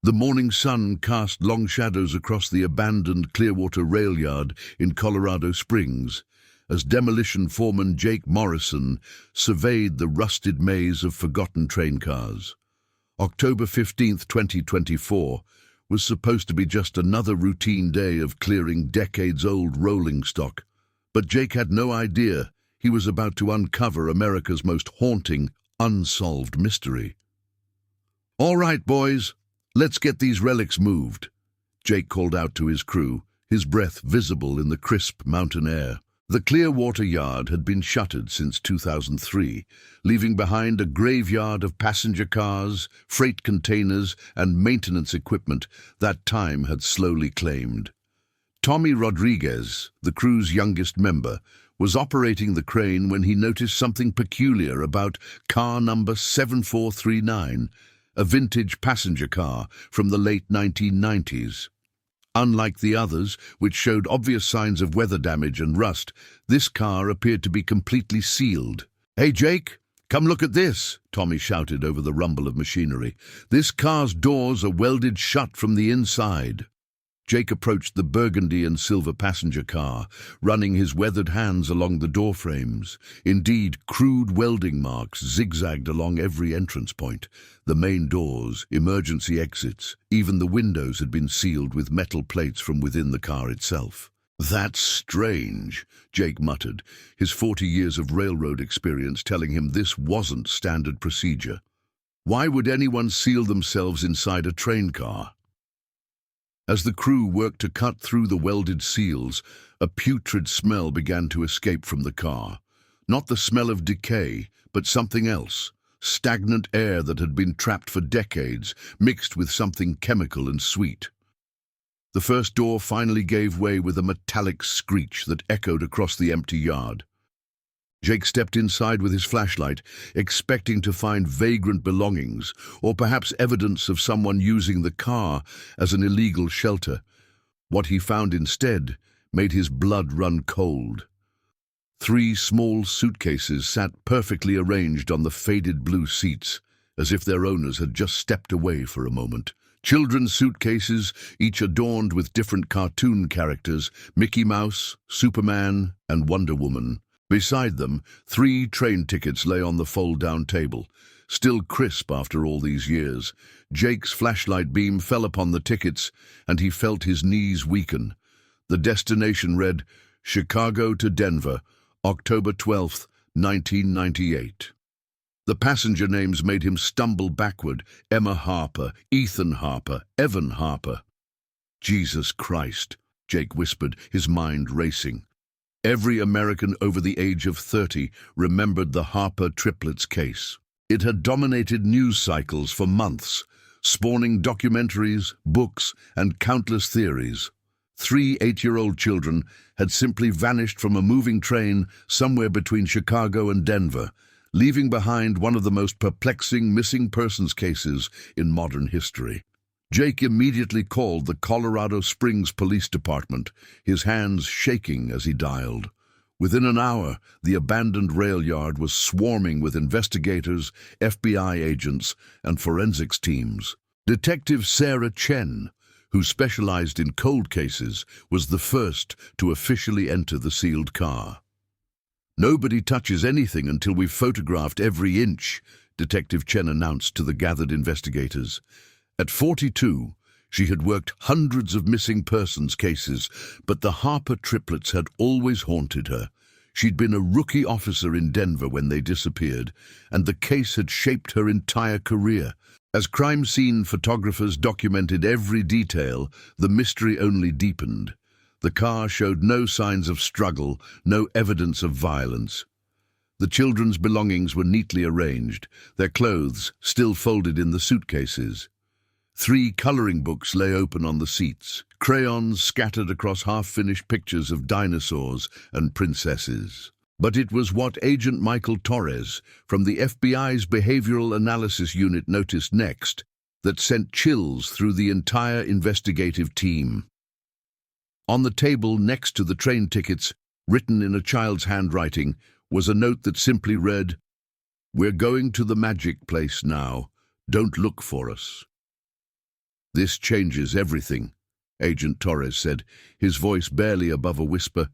The morning sun cast long shadows across the abandoned Clearwater rail yard in Colorado Springs, as demolition foreman Jake Morrison surveyed the rusted maze of forgotten train cars. October 15th, 2024, was supposed to be just another routine day of clearing decades-old rolling stock, but Jake had no idea he was about to uncover America's most haunting, unsolved mystery. "All right, boys, let's get these relics moved," Jake called out to his crew, his breath visible in the crisp mountain air. The Clearwater yard had been shuttered since 2003, leaving behind a graveyard of passenger cars, freight containers, and maintenance equipment that time had slowly claimed. Tommy Rodriguez, the crew's youngest member, was operating the crane when he noticed something peculiar about car number 7439, a vintage passenger car from the late 1990s. Unlike the others, which showed obvious signs of weather damage and rust, this car appeared to be completely sealed. "Hey, Jake, come look at this," Tommy shouted over the rumble of machinery. "This car's doors are welded shut from the inside." Jake approached the burgundy and silver passenger car, running his weathered hands along the door frames. Indeed, crude welding marks zigzagged along every entrance point. The main doors, emergency exits, even the windows had been sealed with metal plates from within the car itself. "That's strange," Jake muttered, his 40 years of railroad experience telling him this wasn't standard procedure. Why would anyone seal themselves inside a train car? As the crew worked to cut through the welded seals, a putrid smell began to escape from the car. Not the smell of decay, but something else. Stagnant air that had been trapped for decades, mixed with something chemical and sweet. The first door finally gave way with a metallic screech that echoed across the empty yard. Jake stepped inside with his flashlight, expecting to find vagrant belongings, or perhaps evidence of someone using the car as an illegal shelter. What he found instead made his blood run cold. 3 small suitcases sat perfectly arranged on the faded blue seats, as if their owners had just stepped away for a moment. Children's suitcases, each adorned with different cartoon characters, Mickey Mouse, Superman, and Wonder Woman. Beside them, 3 train tickets lay on the fold-down table. Still crisp after all these years, Jake's flashlight beam fell upon the tickets, and he felt his knees weaken. The destination read, Chicago to Denver, October 12th, 1998. The passenger names made him stumble backward. Emma Harper, Ethan Harper, Evan Harper. "Jesus Christ," Jake whispered, his mind racing. Every American over the age of 30 remembered the Harper Triplets case. It had dominated news cycles for months, spawning documentaries, books, and countless theories. 3 8-year-old children had simply vanished from a moving train somewhere between Chicago and Denver, leaving behind one of the most perplexing missing persons cases in modern history. Jake immediately called the Colorado Springs Police Department, his hands shaking as he dialed. Within an hour, the abandoned rail yard was swarming with investigators, FBI agents, and forensics teams. Detective Sarah Chen, who specialized in cold cases, was the first to officially enter the sealed car. "Nobody touches anything until we've photographed every inch," Detective Chen announced to the gathered investigators. At 42, she had worked hundreds of missing persons cases, but the Harper triplets had always haunted her. She'd been a rookie officer in Denver when they disappeared, and the case had shaped her entire career. As crime scene photographers documented every detail, the mystery only deepened. The car showed no signs of struggle, no evidence of violence. The children's belongings were neatly arranged, their clothes still folded in the suitcases. 3 coloring books lay open on the seats, crayons scattered across half-finished pictures of dinosaurs and princesses. But it was what Agent Michael Torres from the FBI's Behavioral Analysis Unit noticed next that sent chills through the entire investigative team. On the table next to the train tickets, written in a child's handwriting, was a note that simply read, "We're going to the magic place now. Don't look for us." "This changes everything," Agent Torres said, his voice barely above a whisper.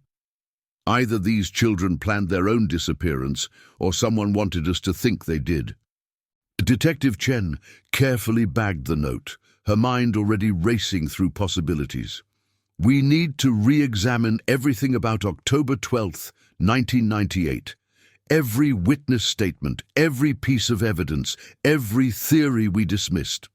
"Either these children planned their own disappearance, or someone wanted us to think they did." Detective Chen carefully bagged the note, her mind already racing through possibilities. "We need to re-examine everything about October 12th, 1998. Every witness statement, every piece of evidence, every theory we dismissed."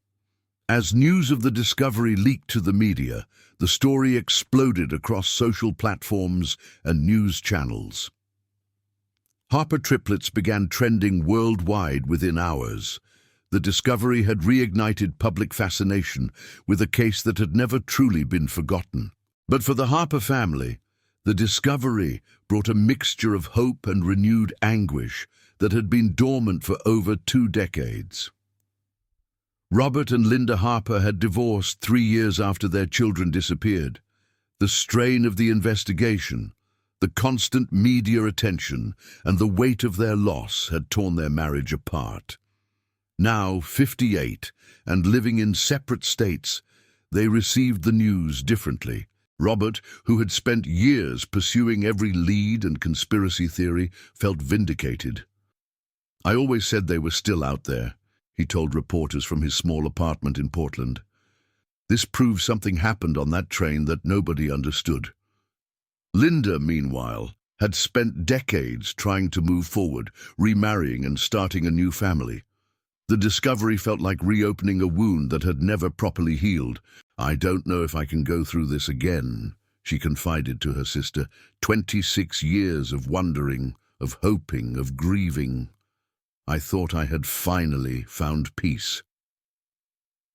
As news of the discovery leaked to the media, the story exploded across social platforms and news channels. Harper Triplets began trending worldwide within hours. The discovery had reignited public fascination with a case that had never truly been forgotten. But for the Harper family, the discovery brought a mixture of hope and renewed anguish that had been dormant for over 2 decades. Robert and Linda Harper had divorced 3 years after their children disappeared. The strain of the investigation, the constant media attention, and the weight of their loss had torn their marriage apart. Now, 58, and living in separate states, they received the news differently. Robert, who had spent years pursuing every lead and conspiracy theory, felt vindicated. "I always said they were still out there," he told reporters from his small apartment in Portland. "This proves something happened on that train that nobody understood." Linda, meanwhile, had spent decades trying to move forward, remarrying and starting a new family. The discovery felt like reopening a wound that had never properly healed. "I don't know if I can go through this again," she confided to her sister. 26 years of wondering, of hoping, of grieving. "I thought I had finally found peace."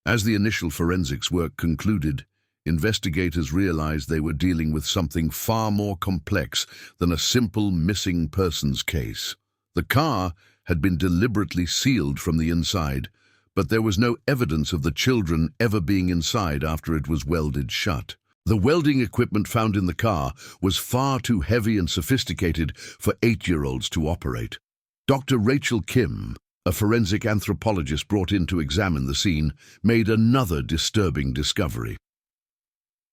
As the initial forensics work concluded, investigators realized they were dealing with something far more complex than a simple missing persons case. The car had been deliberately sealed from the inside, but there was no evidence of the children ever being inside after it was welded shut. The welding equipment found in the car was far too heavy and sophisticated for 8-year-olds to operate. Dr. Rachel Kim, a forensic anthropologist brought in to examine the scene, made another disturbing discovery.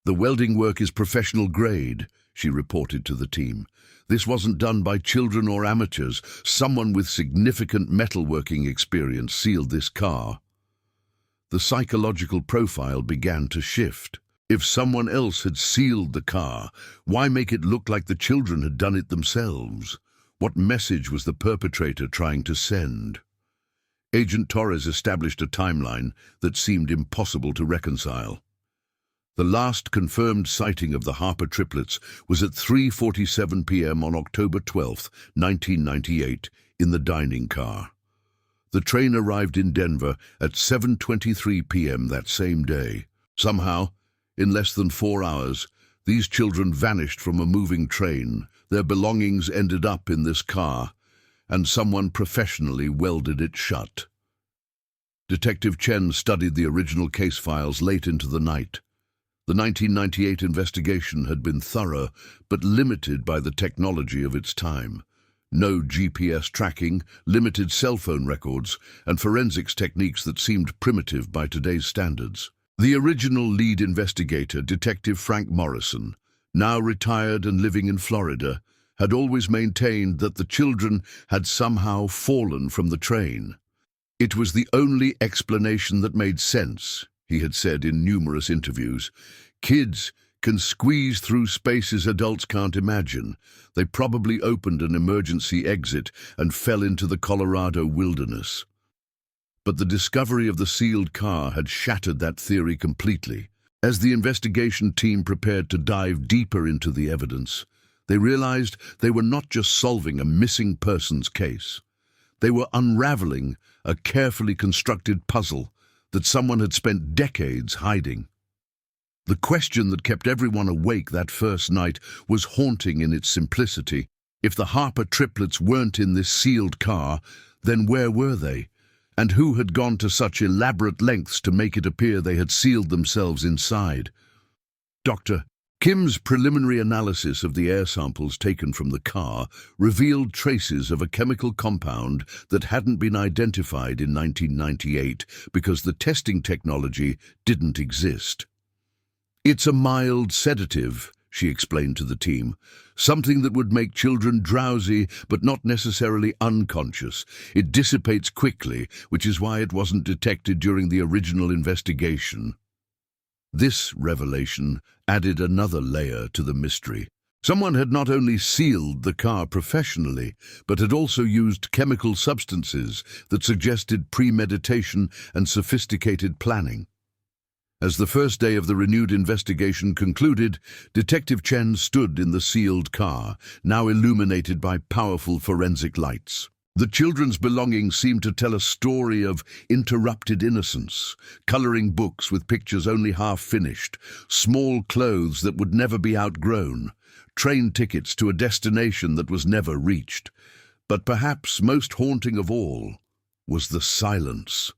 "The welding work is professional grade," she reported to the team. "This wasn't done by children or amateurs. Someone with significant metalworking experience sealed this car." The psychological profile began to shift. If someone else had sealed the car, why make it look like the children had done it themselves? What message was the perpetrator trying to send? Agent Torres established a timeline that seemed impossible to reconcile. The last confirmed sighting of the Harper triplets was at 3:47 p.m. on October 12, 1998, in the dining car. The train arrived in Denver at 7:23 p.m. that same day. Somehow, in less than 4 hours, these children vanished from a moving train. Their belongings ended up in this car, and someone professionally welded it shut. Detective Chen studied the original case files late into the night. The 1998 investigation had been thorough, but limited by the technology of its time. No GPS tracking, limited cell phone records, and forensics techniques that seemed primitive by today's standards. The original lead investigator, Detective Frank Morrison, now retired and living in Florida, had always maintained that the children had somehow fallen from the train. "It was the only explanation that made sense," he had said in numerous interviews. "Kids can squeeze through spaces adults can't imagine. They probably opened an emergency exit and fell into the Colorado wilderness." But the discovery of the sealed car had shattered that theory completely. As the investigation team prepared to dive deeper into the evidence, they realized they were not just solving a missing persons case. They were unraveling a carefully constructed puzzle that someone had spent decades hiding. The question that kept everyone awake that first night was haunting in its simplicity. If the Harper triplets weren't in this sealed car, then where were they? And who had gone to such elaborate lengths to make it appear they had sealed themselves inside? "Doctor," Kim's preliminary analysis of the air samples taken from the car revealed traces of a chemical compound that hadn't been identified in 1998 because the testing technology didn't exist. "It's a mild sedative," she explained to the team. "Something that would make children drowsy, but not necessarily unconscious. It dissipates quickly, which is why it wasn't detected during the original investigation." This revelation added another layer to the mystery. Someone had not only sealed the car professionally, but had also used chemical substances that suggested premeditation and sophisticated planning. As the first day of the renewed investigation concluded, Detective Chen stood in the sealed car, now illuminated by powerful forensic lights. The children's belongings seemed to tell a story of interrupted innocence: coloring books with pictures only half finished, small clothes that would never be outgrown, train tickets to a destination that was never reached. But perhaps most haunting of all was the silence.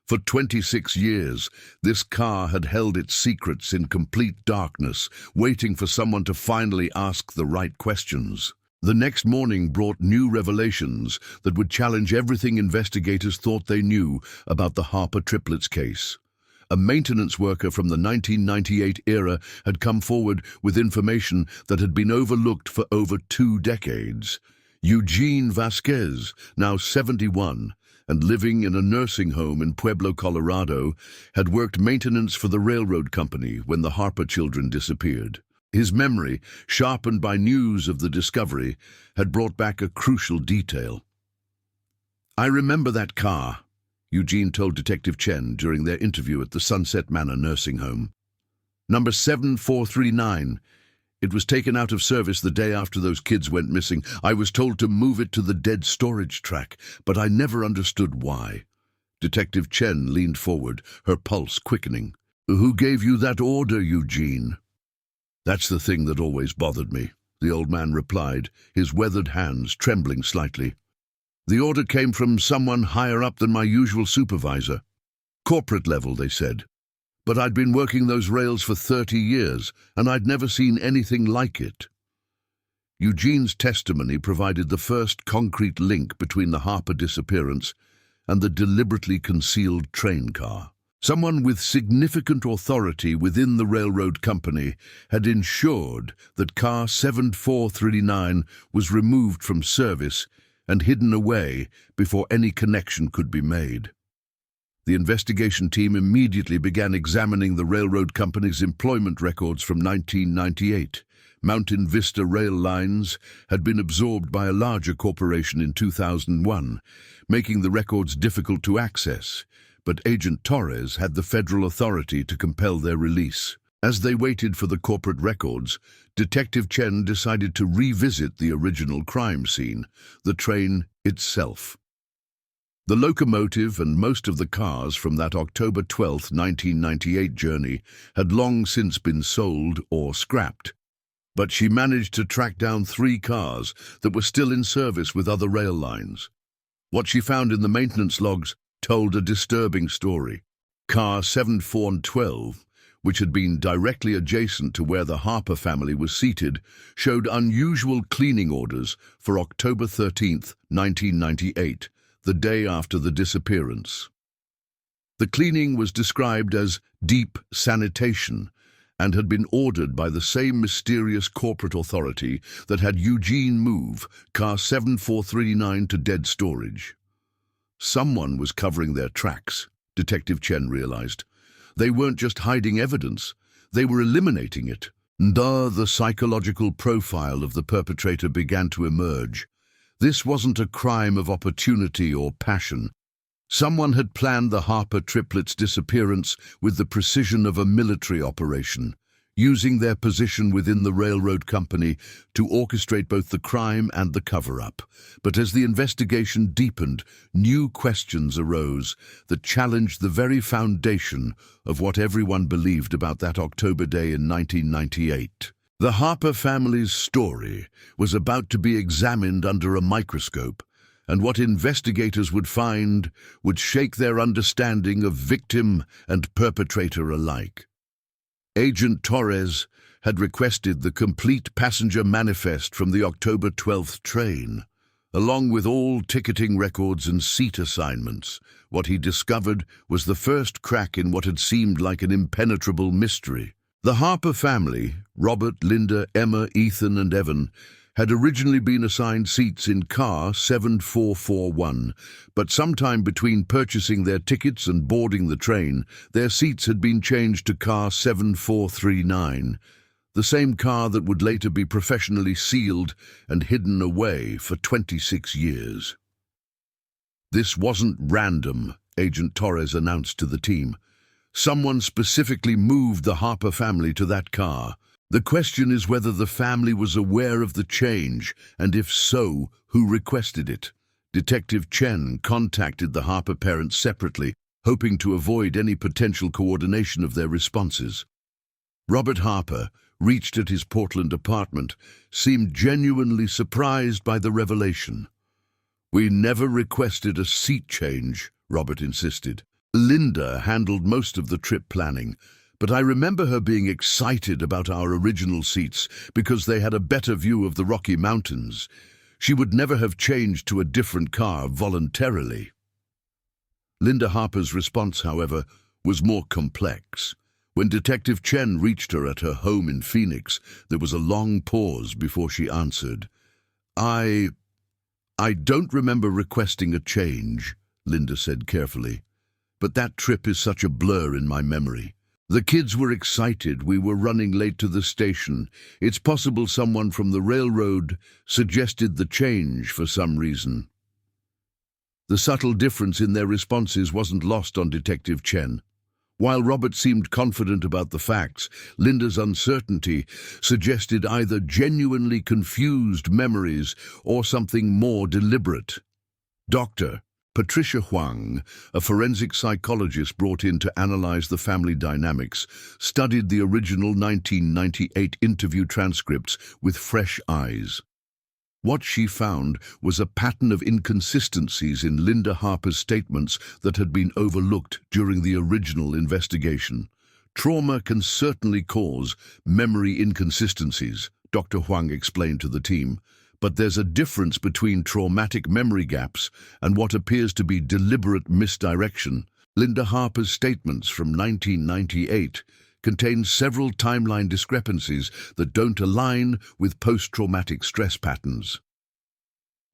For 26 years, this car had held its secrets in complete darkness, waiting for someone to finally ask the right questions. The next morning brought new revelations that would challenge everything investigators thought they knew about the Harper Triplets case. A maintenance worker from the 1998 era had come forward with information that had been overlooked for over 2 decades. Eugene Vasquez, now 71, and living in a nursing home in Pueblo, Colorado, had worked maintenance for the railroad company when the Harper children disappeared. His memory, sharpened by news of the discovery, had brought back a crucial detail. "I remember that car," Eugene told Detective Chen during their interview at the Sunset Manor nursing home. "Number 7439. It was taken out of service the day after those kids went missing. I was told to move it to the dead storage track, but I never understood why." Detective Chen leaned forward, her pulse quickening. "Who gave you that order, Eugene?" "That's the thing that always bothered me," the old man replied, his weathered hands trembling slightly. "The order came from someone higher up than my usual supervisor. Corporate level, they said. But I'd been working those rails for 30 years, and I'd never seen anything like it." Eugene's testimony provided the first concrete link between the Harper disappearance and the deliberately concealed train car. Someone with significant authority within the railroad company had ensured that car 7439 was removed from service and hidden away before any connection could be made. The investigation team immediately began examining the railroad company's employment records from 1998. Mountain Vista Rail Lines had been absorbed by a larger corporation in 2001, making the records difficult to access. But Agent Torres had the federal authority to compel their release. As they waited for the corporate records, Detective Chen decided to revisit the original crime scene, the train itself. The locomotive and most of the cars from that October 12, 1998 journey had long since been sold or scrapped. But she managed to track down 3 cars that were still in service with other rail lines. What she found in the maintenance logs told a disturbing story. Car 7412, which had been directly adjacent to where the Harper family was seated, showed unusual cleaning orders for October 13, 1998, the day after the disappearance. The cleaning was described as deep sanitation and had been ordered by the same mysterious corporate authority that had Eugene move car 7439 to dead storage. Someone was covering their tracks, Detective Chen realized. They weren't just hiding evidence, they were eliminating it. The psychological profile of the perpetrator began to emerge. This wasn't a crime of opportunity or passion. Someone had planned the Harper triplets' disappearance with the precision of a military operation, using their position within the railroad company to orchestrate both the crime and the cover-up. But as the investigation deepened, new questions arose that challenged the very foundation of what everyone believed about that October day in 1998. The Harper family's story was about to be examined under a microscope, and what investigators would find would shake their understanding of victim and perpetrator alike. Agent Torres had requested the complete passenger manifest from the October 12th train, along with all ticketing records and seat assignments. What he discovered was the first crack in what had seemed like an impenetrable mystery. The Harper family, Robert, Linda, Emma, Ethan, and Evan, had originally been assigned seats in car 7441, but sometime between purchasing their tickets and boarding the train, their seats had been changed to car 7439, the same car that would later be professionally sealed and hidden away for 26 years. "This wasn't random," Agent Torres announced to the team. "Someone specifically moved the Harper family to that car. The question is whether the family was aware of the change, and if so, who requested it." Detective Chen contacted the Harper parents separately, hoping to avoid any potential coordination of their responses. Robert Harper, reached at his Portland apartment, seemed genuinely surprised by the revelation. "We never requested a seat change," Robert insisted. "Linda handled most of the trip planning, but I remember her being excited about our original seats because they had a better view of the Rocky Mountains. She would never have changed to a different car voluntarily." Linda Harper's response, however, was more complex. When Detective Chen reached her at her home in Phoenix, there was a long pause before she answered. I don't remember requesting a change," Linda said carefully, "but that trip is such a blur in my memory. The kids were excited. We were running late to the station. It's possible someone from the railroad suggested the change for some reason." The subtle difference in their responses wasn't lost on Detective Chen. While Robert seemed confident about the facts, Linda's uncertainty suggested either genuinely confused memories or something more deliberate. Dr. Patricia Huang, a forensic psychologist brought in to analyze the family dynamics, studied the original 1998 interview transcripts with fresh eyes. What she found was a pattern of inconsistencies in Linda Harper's statements that had been overlooked during the original investigation. "Trauma can certainly cause memory inconsistencies," Dr. Huang explained to the team, "but there's a difference between traumatic memory gaps and what appears to be deliberate misdirection." Linda Harper's statements from 1998 contain several timeline discrepancies that don't align with post-traumatic stress patterns.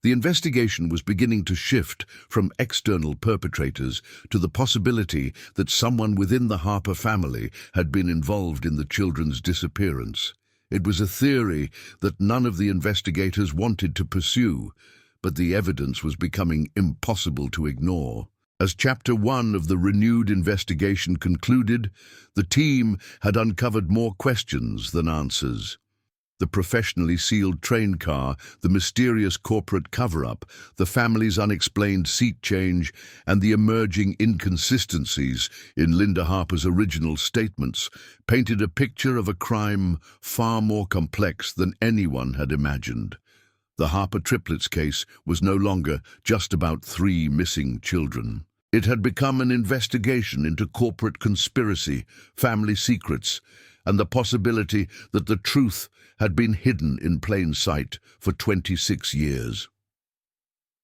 The investigation was beginning to shift from external perpetrators to the possibility that someone within the Harper family had been involved in the children's disappearance. It was a theory that none of the investigators wanted to pursue, but the evidence was becoming impossible to ignore. As Chapter 1 of the renewed investigation concluded, the team had uncovered more questions than answers. The professionally sealed train car, the mysterious corporate cover-up, the family's unexplained seat change, and the emerging inconsistencies in Linda Harper's original statements painted a picture of a crime far more complex than anyone had imagined. The Harper Triplets case was no longer just about 3 missing children. It had become an investigation into corporate conspiracy, family secrets, and the possibility that the truth had been hidden in plain sight for 26 years.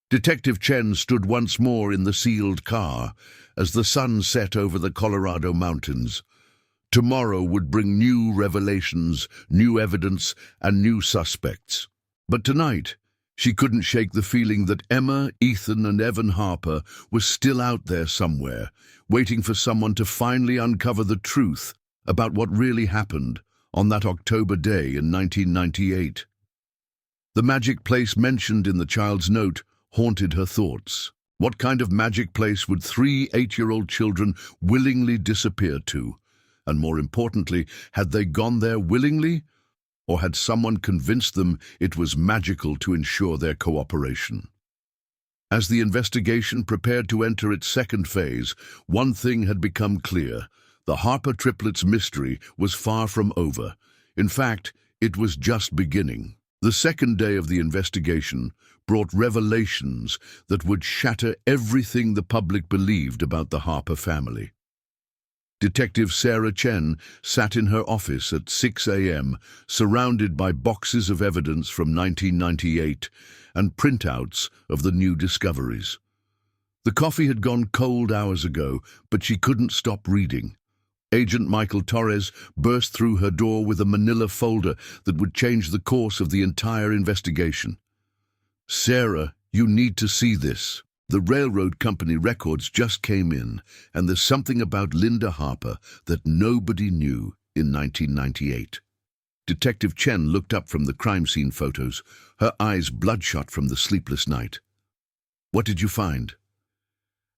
Detective Chen stood once more in the sealed car as the sun set over the Colorado mountains. Tomorrow would bring new revelations, new evidence, and new suspects. But tonight, she couldn't shake the feeling that Emma, Ethan, and Evan Harper were still out there somewhere, waiting for someone to finally uncover the truth about what really happened on that October day in 1998. The magic place mentioned in the child's note haunted her thoughts. What kind of magic place would 3 8-year-old children willingly disappear to? And more importantly, had they gone there willingly? Or had someone convinced them it was magical to ensure their cooperation? As the investigation prepared to enter its second phase, one thing had become clear. The Harper Triplets mystery was far from over. In fact, it was just beginning. The second day of the investigation brought revelations that would shatter everything the public believed about the Harper family. Detective Sarah Chen sat in her office at 6 a.m., surrounded by boxes of evidence from 1998 and printouts of the new discoveries. The coffee had gone cold hours ago, but she couldn't stop reading. Agent Michael Torres burst through her door with a manila folder that would change the course of the entire investigation. "Sarah, you need to see this. The railroad company records just came in, and there's something about Linda Harper that nobody knew in 1998. Detective Chen looked up from the crime scene photos, her eyes bloodshot from the sleepless night. "What did you find?"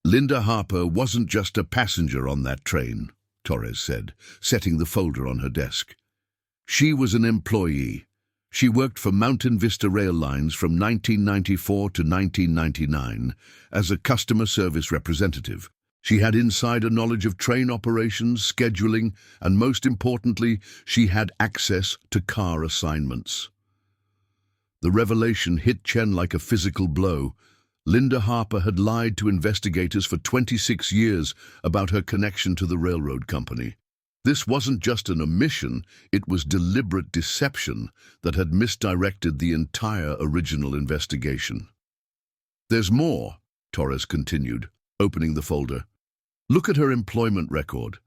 "Linda Harper wasn't just a passenger on that train," Torres said, setting the folder on her desk. "She was an employee. She worked for Mountain Vista Rail Lines from 1994 to 1999 as a customer service representative. She had insider knowledge of train operations, scheduling, and most importantly, she had access to car assignments." The revelation hit Chen like a physical blow. Linda Harper had lied to investigators for 26 years about her connection to the railroad company. This wasn't just an omission, it was deliberate deception that had misdirected the entire original investigation. "There's more," Torres continued, opening the folder. "Look at her employment record.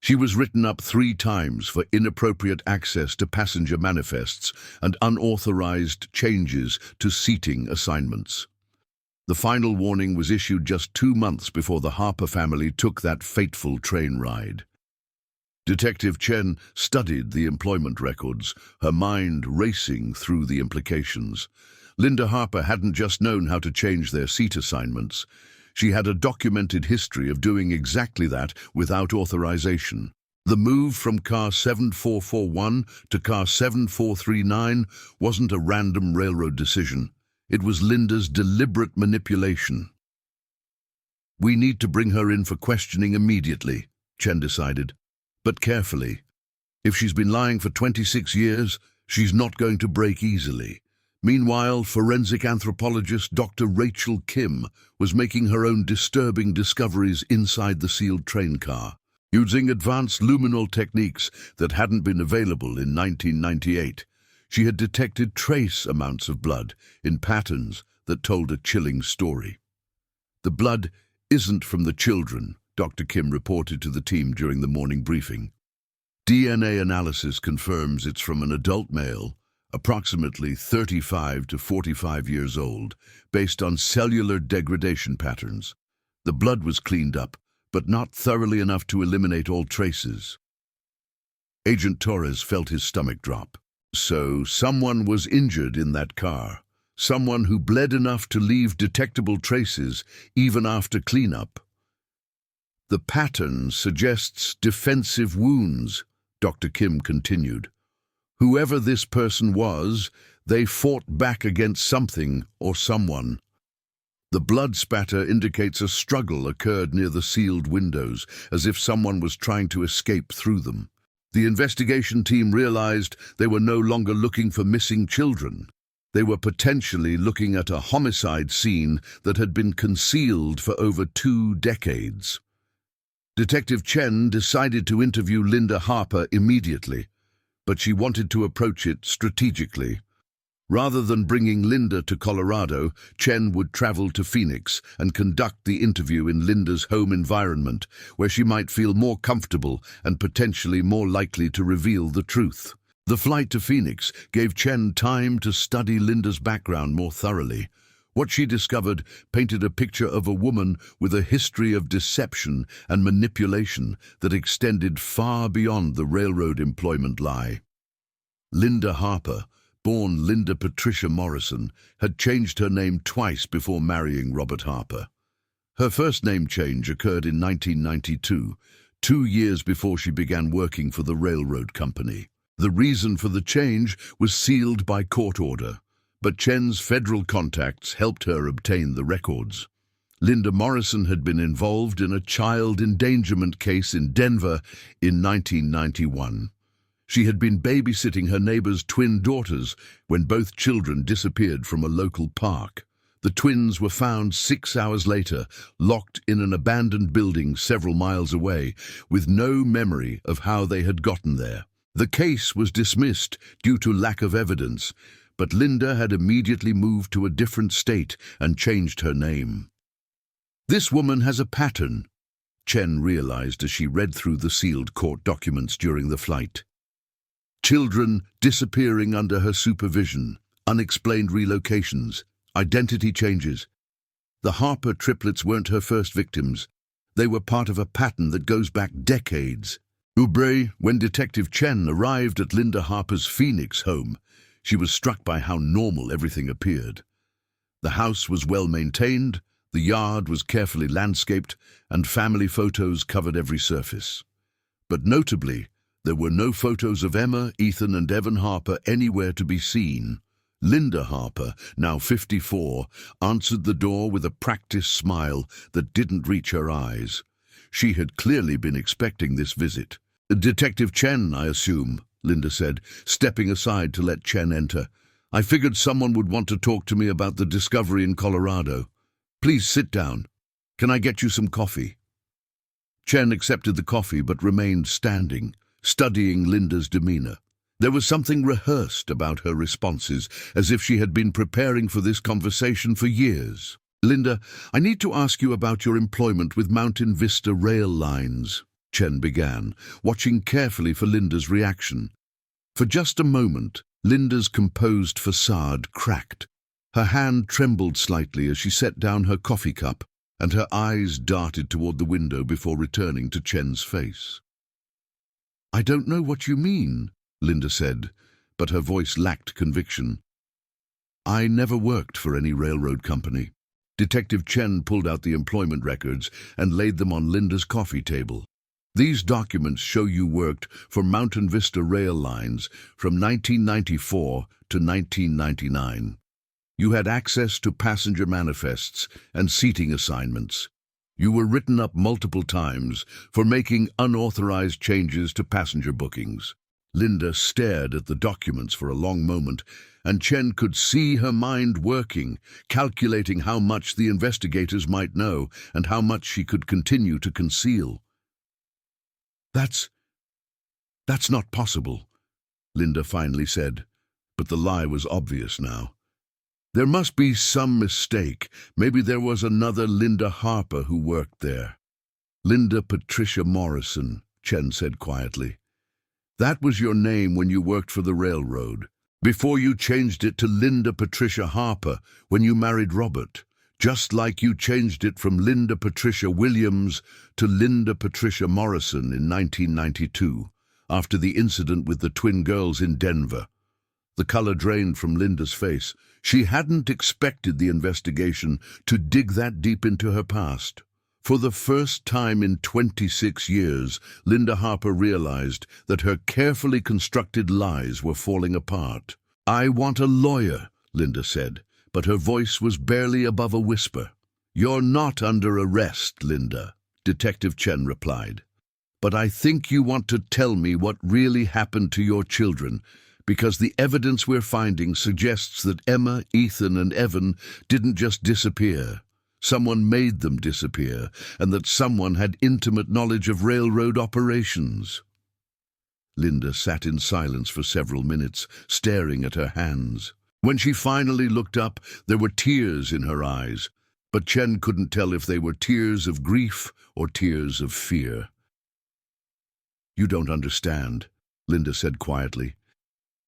She was written up 3 times for inappropriate access to passenger manifests and unauthorized changes to seating assignments. The final warning was issued just 2 months before the Harper family took that fateful train ride." Detective Chen studied the employment records, her mind racing through the implications. Linda Harper hadn't just known how to change their seat assignments. She had a documented history of doing exactly that without authorization. The move from car 7441 to car 7439 wasn't a random railroad decision. It was Linda's deliberate manipulation. "We need to bring her in for questioning immediately," Chen decided. "But carefully. If she's been lying for 26 years, she's not going to break easily." Meanwhile, forensic anthropologist Dr. Rachel Kim was making her own disturbing discoveries inside the sealed train car, using advanced luminol techniques that hadn't been available in 1998. She had detected trace amounts of blood in patterns that told a chilling story. "The blood isn't from the children," Dr. Kim reported to the team during the morning briefing. "DNA analysis confirms it's from an adult male, approximately 35 to 45 years old, based on cellular degradation patterns. The blood was cleaned up, but not thoroughly enough to eliminate all traces." Agent Torres felt his stomach drop. So someone was injured in that car. Someone who bled enough to leave detectable traces even after cleanup. "The pattern suggests defensive wounds," Dr. Kim continued. "Whoever this person was, they fought back against something or someone. The blood spatter indicates a struggle occurred near the sealed windows, as if someone was trying to escape through them." The investigation team realized they were no longer looking for missing children. They were potentially looking at a homicide scene that had been concealed for over 2 decades. Detective Chen decided to interview Linda Harper immediately, but she wanted to approach it strategically. Rather than bringing Linda to Colorado, Chen would travel to Phoenix and conduct the interview in Linda's home environment, where she might feel more comfortable and potentially more likely to reveal the truth. The flight to Phoenix gave Chen time to study Linda's background more thoroughly. What she discovered painted a picture of a woman with a history of deception and manipulation that extended far beyond the railroad employment lie. Linda Harper, born Linda Patricia Morrison, had changed her name twice before marrying Robert Harper. Her first name change occurred in 1992, 2 years before she began working for the railroad company. The reason for the change was sealed by court order, but Chen's federal contacts helped her obtain the records. Linda Morrison had been involved in a child endangerment case in Denver in 1991. She had been babysitting her neighbor's twin daughters when both children disappeared from a local park. The twins were found 6 hours later, locked in an abandoned building several miles away, with no memory of how they had gotten there. The case was dismissed due to lack of evidence, but Linda had immediately moved to a different state and changed her name. "This woman has a pattern," Chen realized as she read through the sealed court documents during the flight. Children disappearing under her supervision, unexplained relocations, identity changes. The Harper triplets weren't her first victims. They were part of a pattern that goes back decades. When Detective Chen arrived at Linda Harper's Phoenix home, she was struck by how normal everything appeared. The house was well maintained, the yard was carefully landscaped, and family photos covered every surface. But notably, there were no photos of Emma, Ethan, and Evan Harper anywhere to be seen. Linda Harper, now 54, answered the door with a practiced smile that didn't reach her eyes. She had clearly been expecting this visit. "Detective Chen, I assume," Linda said, stepping aside to let Chen enter. "I figured someone would want to talk to me about the discovery in Colorado. Please sit down. Can I get you some coffee?" Chen accepted the coffee but remained standing, studying Linda's demeanor. There was something rehearsed about her responses, as if she had been preparing for this conversation for years. "Linda, I need to ask you about your employment with Mountain Vista Rail Lines," Chen began, watching carefully for Linda's reaction. For just a moment, Linda's composed facade cracked. Her hand trembled slightly as she set down her coffee cup, and her eyes darted toward the window before returning to Chen's face. "I don't know what you mean," Linda said, but her voice lacked conviction. "I never worked for any railroad company." Detective Chen pulled out the employment records and laid them on Linda's coffee table. "These documents show you worked for Mountain Vista Rail Lines from 1994 to 1999. You had access to passenger manifests and seating assignments. You were written up multiple times for making unauthorized changes to passenger bookings." Linda stared at the documents for a long moment, and Chen could see her mind working, calculating how much the investigators might know and how much she could continue to conceal. That's not possible," Linda finally said, but the lie was obvious now. "There must be some mistake. Maybe there was another Linda Harper who worked there." "Linda Patricia Morrison," Chen said quietly. "That was your name when you worked for the railroad, before you changed it to Linda Patricia Harper when you married Robert, just like you changed it from Linda Patricia Williams to Linda Patricia Morrison in 1992, after the incident with the twin girls in Denver." The color drained from Linda's face. She hadn't expected the investigation to dig that deep into her past. For the first time in 26 years, Linda Harper realized that her carefully constructed lies were falling apart. "I want a lawyer," Linda said, but her voice was barely above a whisper. "You're not under arrest, Linda," Detective Chen replied. "But I think you want to tell me what really happened to your children, because the evidence we're finding suggests that Emma, Ethan, and Evan didn't just disappear. Someone made them disappear, and that someone had intimate knowledge of railroad operations." Linda sat in silence for several minutes, staring at her hands. When she finally looked up, there were tears in her eyes, but Chen couldn't tell if they were tears of grief or tears of fear. "You don't understand," Linda said quietly.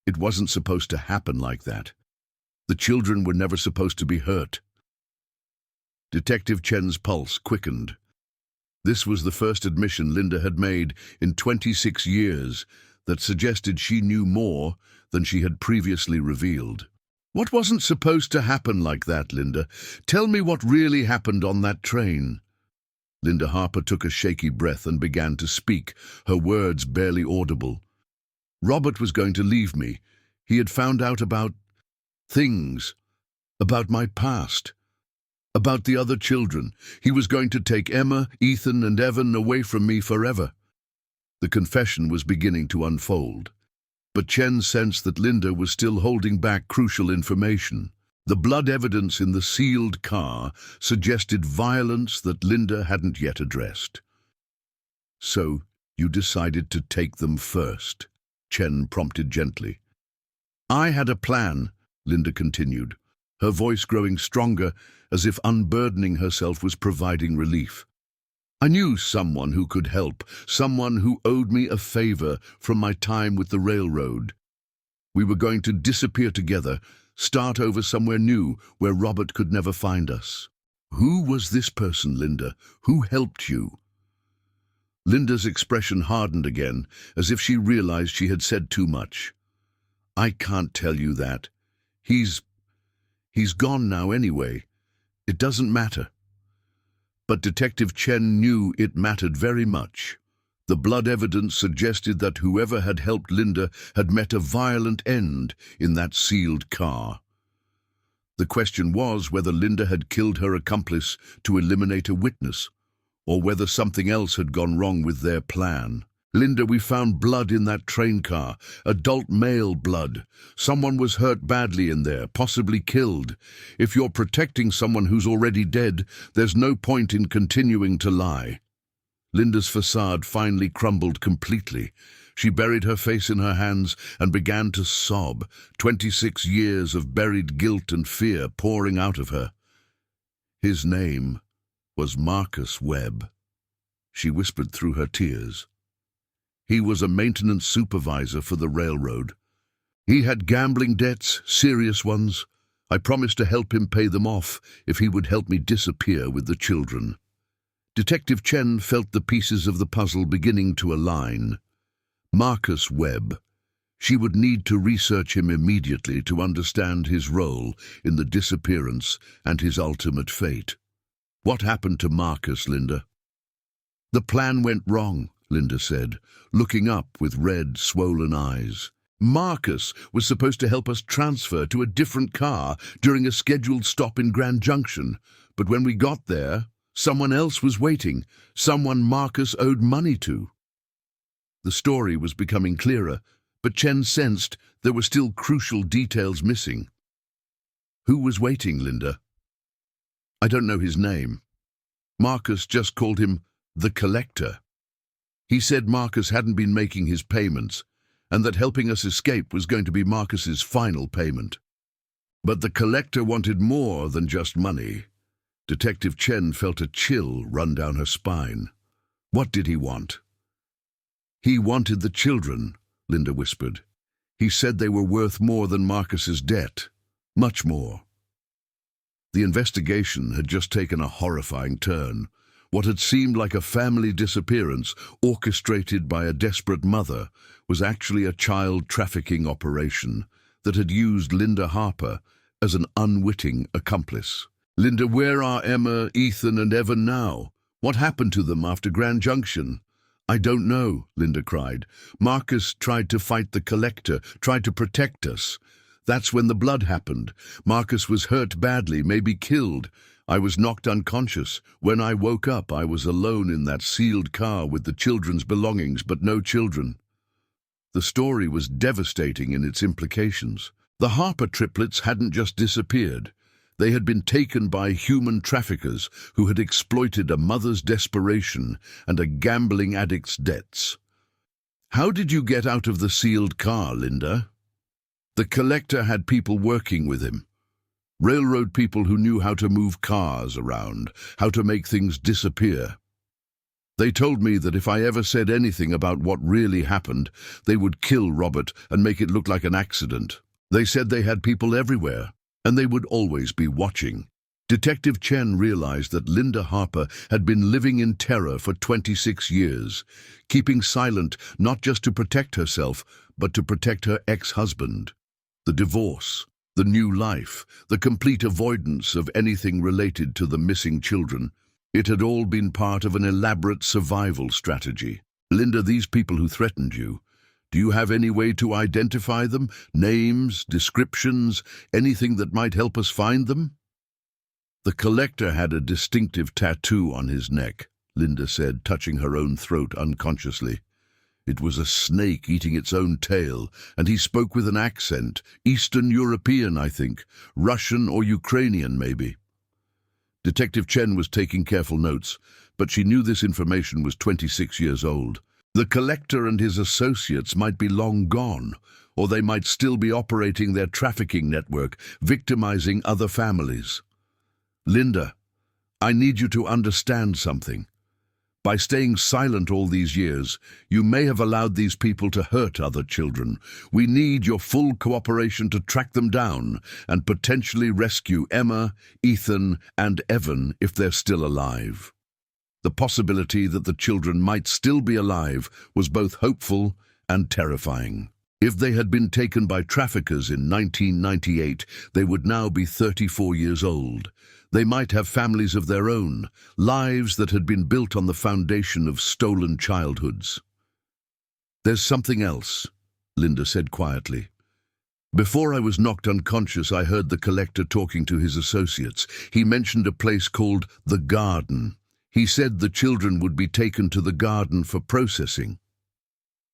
"It wasn't supposed to happen like that. The children were never supposed to be hurt." Detective Chen's pulse quickened. This was the first admission Linda had made in 26 years that suggested she knew more than she had previously revealed. "What wasn't supposed to happen like that, Linda? Tell me what really happened on that train." Linda Harper took a shaky breath and began to speak, her words barely audible. "Robert was going to leave me. He had found out about things, about my past, about the other children. He was going to take Emma, Ethan, and Evan away from me forever." The confession was beginning to unfold, but Chen sensed that Linda was still holding back crucial information. The blood evidence in the sealed car suggested violence that Linda hadn't yet addressed. "So, you decided to take them first," Chen prompted gently. "I had a plan," Linda continued, her voice growing stronger as if unburdening herself was providing relief. "I knew someone who could help, someone who owed me a favor from my time with the railroad. We were going to disappear together, start over somewhere new where Robert could never find us." "Who was this person, Linda? Who helped you?" Linda's expression hardened again, as if she realized she had said too much. "I can't tell you that. He's gone now anyway. It doesn't matter." But Detective Chen knew it mattered very much. The blood evidence suggested that whoever had helped Linda had met a violent end in that sealed car. The question was whether Linda had killed her accomplice to eliminate a witness, or whether something else had gone wrong with their plan. "Linda, we found blood in that train car, adult male blood. Someone was hurt badly in there, possibly killed. If you're protecting someone who's already dead, there's no point in continuing to lie." Linda's facade finally crumbled completely. She buried her face in her hands and began to sob, 26 years of buried guilt and fear pouring out of her. "His name was Marcus Webb," she whispered through her tears. "He was a maintenance supervisor for the railroad. He had gambling debts, serious ones. I promised to help him pay them off if he would help me disappear with the children." Detective Chen felt the pieces of the puzzle beginning to align. Marcus Webb. She would need to research him immediately to understand his role in the disappearance and his ultimate fate. "What happened to Marcus, Linda?" "The plan went wrong," Linda said, looking up with red, swollen eyes. "Marcus was supposed to help us transfer to a different car during a scheduled stop in Grand Junction, but when we got there, someone else was waiting, someone Marcus owed money to." The story was becoming clearer, but Chen sensed there were still crucial details missing. "Who was waiting, Linda?" "I don't know his name. Marcus just called him the Collector. He said Marcus hadn't been making his payments, and that helping us escape was going to be Marcus's final payment. But the Collector wanted more than just money." Detective Chen felt a chill run down her spine. "What did he want?" "He wanted the children," Linda whispered. "He said they were worth more than Marcus's debt. Much more." The investigation had just taken a horrifying turn. What had seemed like a family disappearance orchestrated by a desperate mother was actually a child trafficking operation that had used Linda Harper as an unwitting accomplice. "Linda, where are Emma, Ethan, and Evan now? What happened to them after Grand Junction?" "I don't know," Linda cried. "Marcus tried to fight the Collector, tried to protect us. That's when the blood happened. Marcus was hurt badly, maybe killed. I was knocked unconscious. When I woke up, I was alone in that sealed car with the children's belongings, but no children." The story was devastating in its implications. The Harper triplets hadn't just disappeared. They had been taken by human traffickers who had exploited a mother's desperation and a gambling addict's debts. "How did you get out of the sealed car, Linda?" "The Collector had people working with him. Railroad people who knew how to move cars around, how to make things disappear. They told me that if I ever said anything about what really happened, they would kill Robert and make it look like an accident. They said they had people everywhere, and they would always be watching." Detective Chen realized that Linda Harper had been living in terror for 26 years, keeping silent not just to protect herself, but to protect her ex-husband. The divorce, the new life, the complete avoidance of anything related to the missing children. It had all been part of an elaborate survival strategy. "Linda, these people who threatened you, do you have any way to identify them? Names, descriptions, anything that might help us find them?" "The Collector had a distinctive tattoo on his neck," Linda said, touching her own throat unconsciously. It was a snake eating its own tail, and he spoke with an accent, Eastern European, I think, Russian or Ukrainian maybe. Detective Chen was taking careful notes, but she knew this information was 26 years old. The collector and his associates might be long gone, or they might still be operating their trafficking network, victimizing other families. Linda, I need you to understand something. By staying silent all these years, you may have allowed these people to hurt other children. We need your full cooperation to track them down and potentially rescue Emma, Ethan, and Evan if they're still alive. The possibility that the children might still be alive was both hopeful and terrifying. If they had been taken by traffickers in 1998, they would now be 34 years old. They might have families of their own, lives that had been built on the foundation of stolen childhoods. There's something else, Linda said quietly. Before I was knocked unconscious, I heard the collector talking to his associates. He mentioned a place called the Garden. He said the children would be taken to the garden for processing.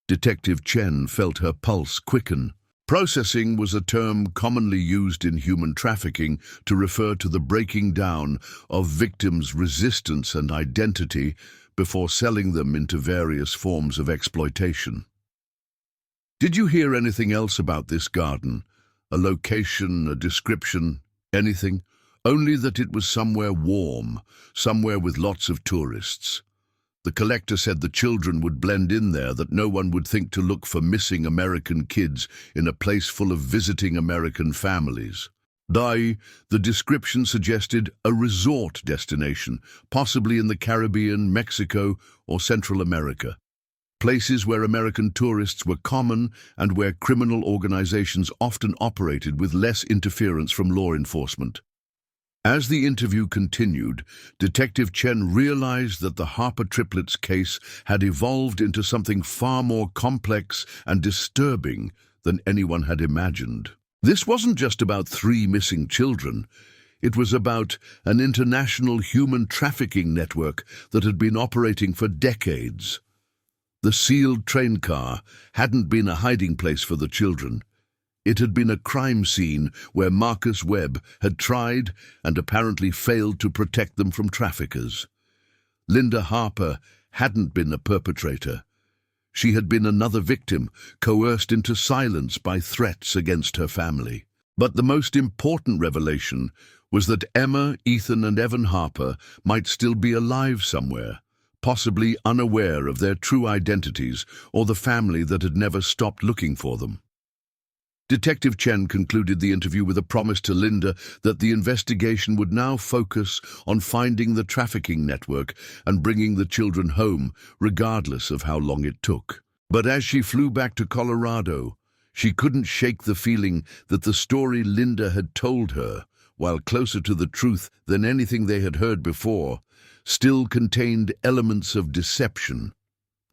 Detective Chen felt her pulse quicken. Processing was a term commonly used in human trafficking to refer to the breaking down of victims' resistance and identity before selling them into various forms of exploitation. Did you hear anything else about this garden? A location, a description, anything? Only that it was somewhere warm, somewhere with lots of tourists. The collector said the children would blend in there, that no one would think to look for missing American kids in a place full of visiting American families. The description suggested a resort destination, possibly in the Caribbean, Mexico, or Central America. Places where American tourists were common and where criminal organizations often operated with less interference from law enforcement. As the interview continued, Detective Chen realized that the Harper Triplets case had evolved into something far more complex and disturbing than anyone had imagined. This wasn't just about 3 missing children. It was about an international human trafficking network that had been operating for decades. The sealed train car hadn't been a hiding place for the children. It had been a crime scene where Marcus Webb had tried and apparently failed to protect them from traffickers. Linda Harper hadn't been a perpetrator. She had been another victim, coerced into silence by threats against her family. But the most important revelation was that Emma, Ethan, and Evan Harper might still be alive somewhere, possibly unaware of their true identities or the family that had never stopped looking for them. Detective Chen concluded the interview with a promise to Linda that the investigation would now focus on finding the trafficking network and bringing the children home, regardless of how long it took. But as she flew back to Colorado, she couldn't shake the feeling that the story Linda had told her, while closer to the truth than anything they had heard before, still contained elements of deception.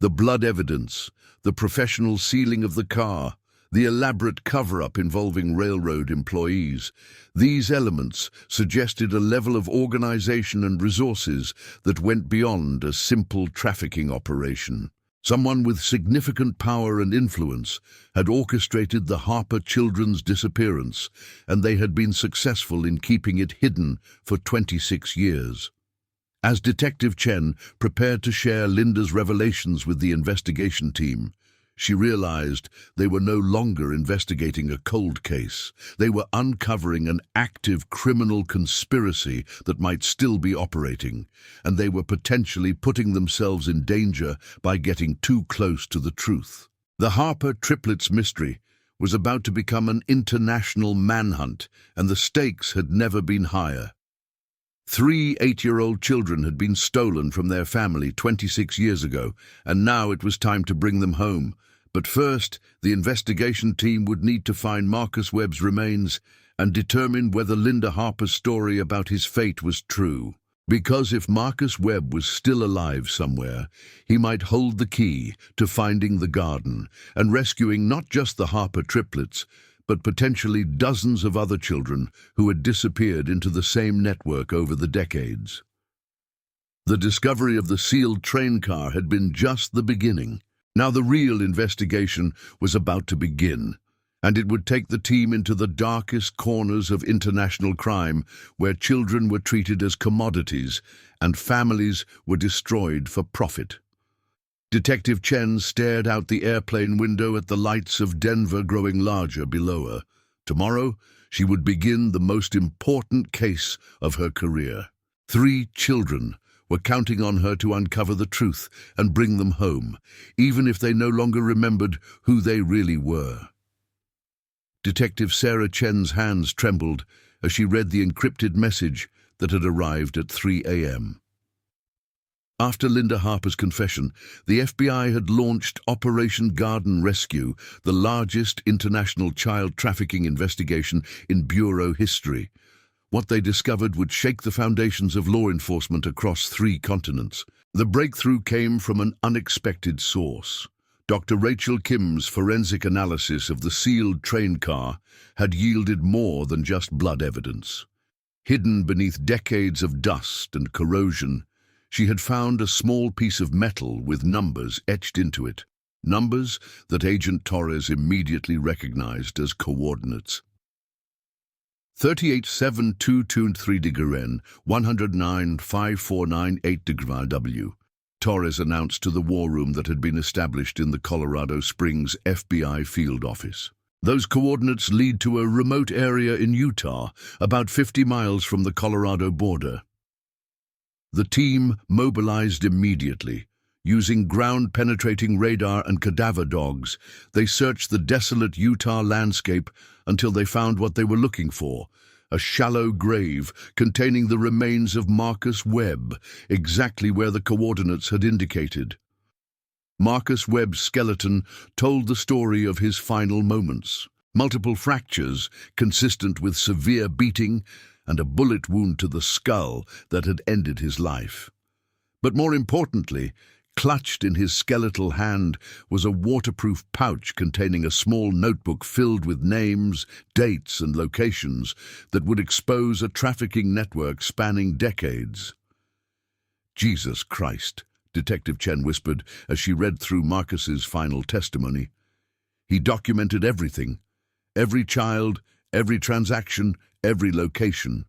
The blood evidence, the professional sealing of the car, the elaborate cover-up involving railroad employees. These elements suggested a level of organization and resources that went beyond a simple trafficking operation. Someone with significant power and influence had orchestrated the Harper children's disappearance, and they had been successful in keeping it hidden for 26 years. As Detective Chen prepared to share Linda's revelations with the investigation team, she realized they were no longer investigating a cold case. They were uncovering an active criminal conspiracy that might still be operating, and they were potentially putting themselves in danger by getting too close to the truth. The Harper Triplets mystery was about to become an international manhunt, and the stakes had never been higher. 3 8-year-old children had been stolen from their family 26 years ago, and now it was time to bring them home. But first, the investigation team would need to find Marcus Webb's remains and determine whether Linda Harper's story about his fate was true. Because if Marcus Webb was still alive somewhere, he might hold the key to finding the garden and rescuing not just the Harper triplets, but potentially dozens of other children who had disappeared into the same network over the decades. The discovery of the sealed train car had been just the beginning. Now the real investigation was about to begin, and it would take the team into the darkest corners of international crime, where children were treated as commodities and families were destroyed for profit. Detective Chen stared out the airplane window at the lights of Denver growing larger below her. Tomorrow, she would begin the most important case of her career. 3 children were counting on her to uncover the truth and bring them home, even if they no longer remembered who they really were. Detective Sarah Chen's hands trembled as she read the encrypted message that had arrived at 3 a.m. After Linda Harper's confession, the FBI had launched Operation Garden Rescue, the largest international child trafficking investigation in bureau history. What they discovered would shake the foundations of law enforcement across 3 continents. The breakthrough came from an unexpected source. Dr. Rachel Kim's forensic analysis of the sealed train car had yielded more than just blood evidence. Hidden beneath decades of dust and corrosion, she had found a small piece of metal with numbers etched into it, numbers that Agent Torres immediately recognized as coordinates. 387223 Degren, 1095498 Degren W. Torres announced to the war room that had been established in the Colorado Springs FBI field office. Those coordinates lead to a remote area in Utah, about 50 miles from the Colorado border. The team mobilized immediately. Using ground-penetrating radar and cadaver dogs, they searched the desolate Utah landscape until they found what they were looking for, a shallow grave containing the remains of Marcus Webb, exactly where the coordinates had indicated. Marcus Webb's skeleton told the story of his final moments. Multiple fractures, consistent with severe beating, and a bullet wound to the skull that had ended his life. But more importantly, clutched in his skeletal hand was a waterproof pouch containing a small notebook filled with names, dates, and locations that would expose a trafficking network spanning decades. "Jesus Christ," Detective Chen whispered as she read through Marcus's final testimony. He documented everything, every child, every transaction, every location.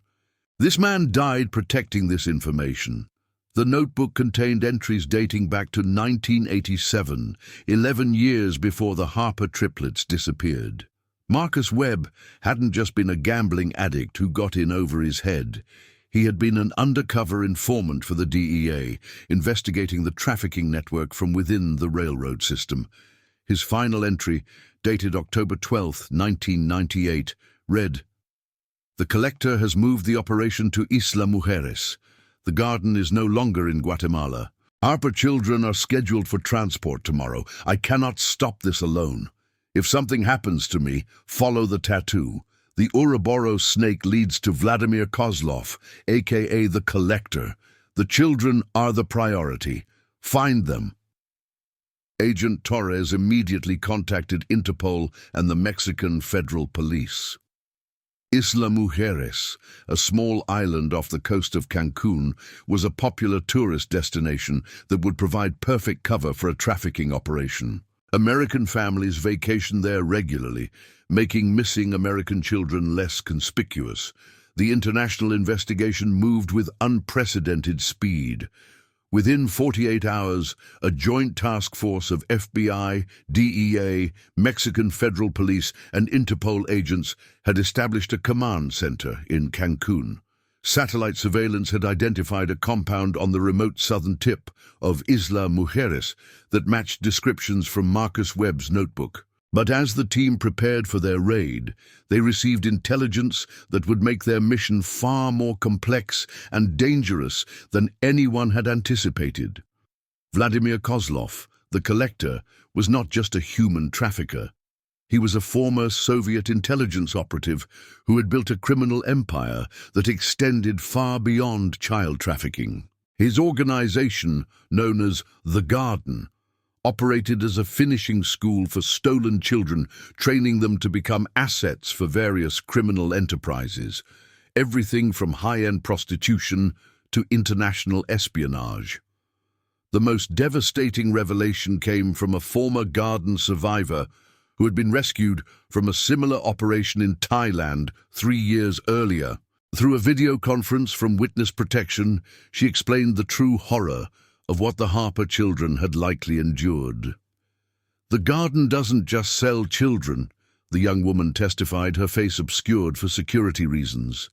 This man died protecting this information. The notebook contained entries dating back to 1987, 11 years before the Harper triplets disappeared. Marcus Webb hadn't just been a gambling addict who got in over his head. He had been an undercover informant for the DEA, investigating the trafficking network from within the railroad system. His final entry, dated October 12, 1998, read, "The collector has moved the operation to Isla Mujeres. The garden is no longer in Guatemala. Harper children are scheduled for transport tomorrow. I cannot stop this alone. If something happens to me, follow the tattoo. The Ouroboros snake leads to Vladimir Kozlov, aka the collector. The children are the priority. Find them." Agent Torres immediately contacted Interpol and the Mexican Federal Police. Isla Mujeres, a small island off the coast of Cancun, was a popular tourist destination that would provide perfect cover for a trafficking operation. American families vacationed there regularly, making missing American children less conspicuous. The international investigation moved with unprecedented speed. Within 48 hours, a joint task force of FBI, DEA, Mexican Federal Police, and Interpol agents had established a command center in Cancun. Satellite surveillance had identified a compound on the remote southern tip of Isla Mujeres that matched descriptions from Marcus Webb's notebook. But as the team prepared for their raid, they received intelligence that would make their mission far more complex and dangerous than anyone had anticipated. Vladimir Kozlov, the collector, was not just a human trafficker. He was a former Soviet intelligence operative who had built a criminal empire that extended far beyond child trafficking. His organization, known as The Garden, operated as a finishing school for stolen children, training them to become assets for various criminal enterprises, everything from high-end prostitution to international espionage. The most devastating revelation came from a former garden survivor who had been rescued from a similar operation in Thailand 3 years earlier. Through a video conference from Witness Protection, she explained the true horror of what the Harper children had likely endured. "The garden doesn't just sell children," the young woman testified, her face obscured for security reasons.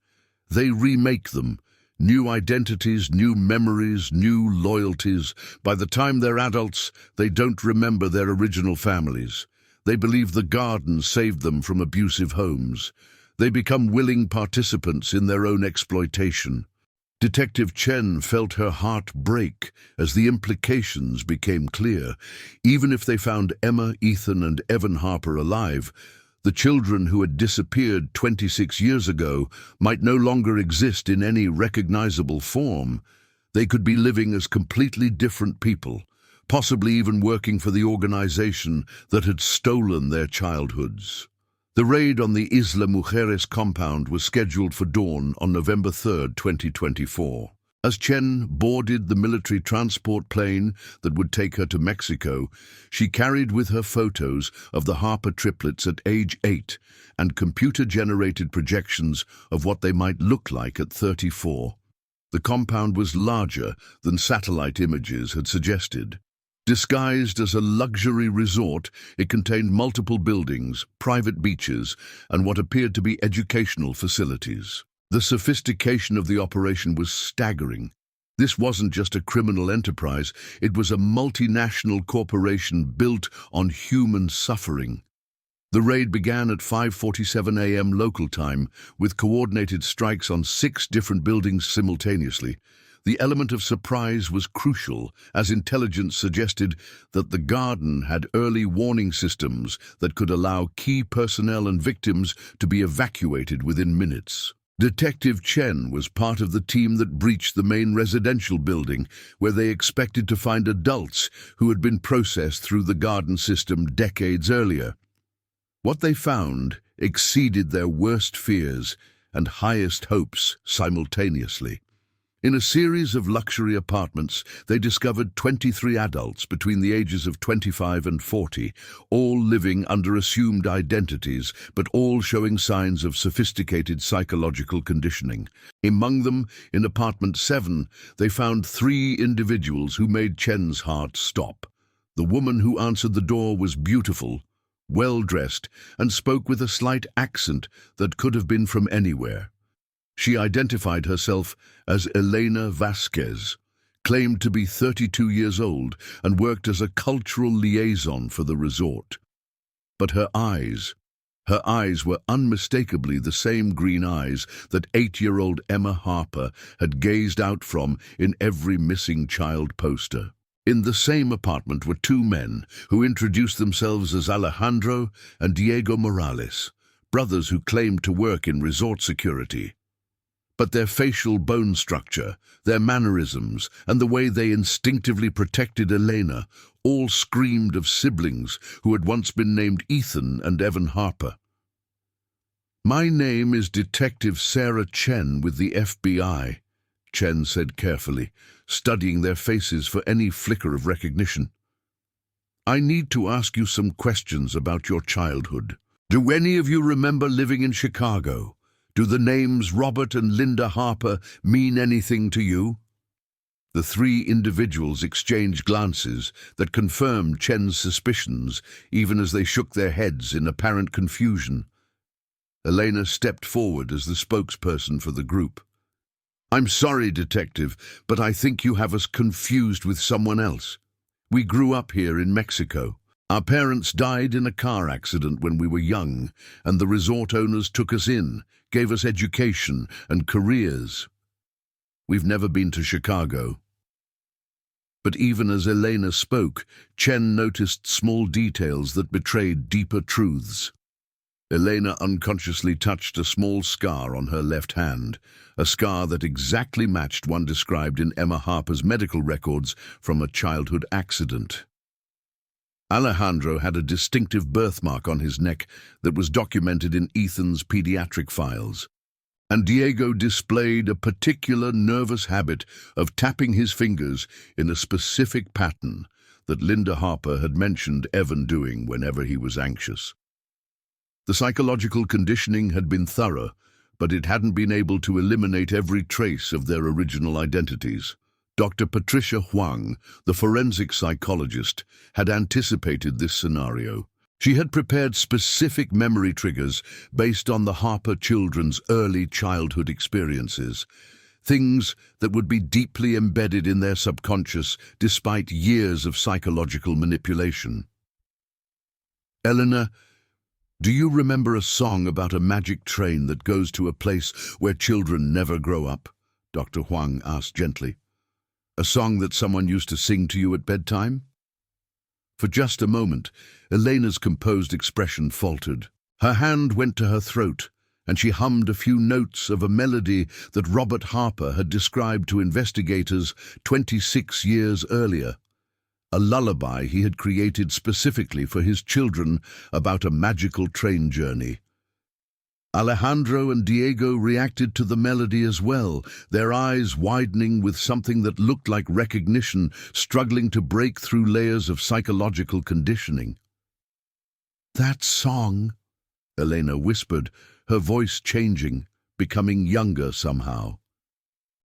"They remake them. New identities, new memories, new loyalties. By the time they're adults, they don't remember their original families. They believe the garden saved them from abusive homes. They become willing participants in their own exploitation." Detective Chen felt her heart break as the implications became clear. Even if they found Emma, Ethan, and Evan Harper alive, the children who had disappeared 26 years ago might no longer exist in any recognizable form. They could be living as completely different people, possibly even working for the organization that had stolen their childhoods. The raid on the Isla Mujeres compound was scheduled for dawn on November 3, 2024. As Chen boarded the military transport plane that would take her to Mexico, she carried with her photos of the Harper triplets at age 8 and computer-generated projections of what they might look like at 34. The compound was larger than satellite images had suggested. Disguised as a luxury resort, it contained multiple buildings, private beaches, and what appeared to be educational facilities. The sophistication of the operation was staggering. This wasn't just a criminal enterprise, it was a multinational corporation built on human suffering. The raid began at 5:47 a.m. local time, with coordinated strikes on 6 different buildings simultaneously. The element of surprise was crucial, as intelligence suggested that the garden had early warning systems that could allow key personnel and victims to be evacuated within minutes. Detective Chen was part of the team that breached the main residential building, where they expected to find adults who had been processed through the garden system decades earlier. What they found exceeded their worst fears and highest hopes simultaneously. In a series of luxury apartments, they discovered 23 adults between the ages of 25 and 40, all living under assumed identities, but all showing signs of sophisticated psychological conditioning. Among them, in apartment 7, they found 3 individuals who made Chen's heart stop. The woman who answered the door was beautiful, well-dressed, and spoke with a slight accent that could have been from anywhere. She identified herself as Elena Vasquez, claimed to be 32 years old, and worked as a cultural liaison for the resort. But her eyes were unmistakably the same green eyes that 8-year-old Emma Harper had gazed out from in every missing child poster. In the same apartment were 2 men who introduced themselves as Alejandro and Diego Morales, brothers who claimed to work in resort security. But their facial bone structure, their mannerisms, and the way they instinctively protected Elena all screamed of siblings who had once been named Ethan and Evan Harper. "My name is Detective Sarah Chen with the FBI," Chen said carefully, studying their faces for any flicker of recognition. "I need to ask you some questions about your childhood. Do any of you remember living in Chicago? Do the names Robert and Linda Harper mean anything to you?" The 3 individuals exchanged glances that confirmed Chen's suspicions, even as they shook their heads in apparent confusion. Elena stepped forward as the spokesperson for the group. "I'm sorry, Detective, but I think you have us confused with someone else. We grew up here in Mexico. Our parents died in a car accident when we were young, and the resort owners took us in, gave us education and careers. We've never been to Chicago." But even as Elena spoke, Chen noticed small details that betrayed deeper truths. Elena unconsciously touched a small scar on her left hand, a scar that exactly matched one described in Emma Harper's medical records from a childhood accident. Alejandro had a distinctive birthmark on his neck that was documented in Ethan's pediatric files. and Diego displayed a particular nervous habit of tapping his fingers in a specific pattern that Linda Harper had mentioned Evan doing whenever he was anxious. The psychological conditioning had been thorough, but it hadn't been able to eliminate every trace of their original identities. Dr. Patricia Huang, the forensic psychologist, had anticipated this scenario. She had prepared specific memory triggers based on the Harper children's early childhood experiences, things that would be deeply embedded in their subconscious despite years of psychological manipulation. Eleanor, do you remember a song about a magic train that goes to a place where children never grow up? Dr. Huang asked gently. A song that someone used to sing to you at bedtime? For just a moment, Elena's composed expression faltered. Her hand went to her throat, and she hummed a few notes of a melody that Robert Harper had described to investigators 26 years earlier. A lullaby he had created specifically for his children about a magical train journey. Alejandro and Diego reacted to the melody as well, their eyes widening with something that looked like recognition, struggling to break through layers of psychological conditioning. "That song," Elena whispered, her voice changing, becoming younger somehow.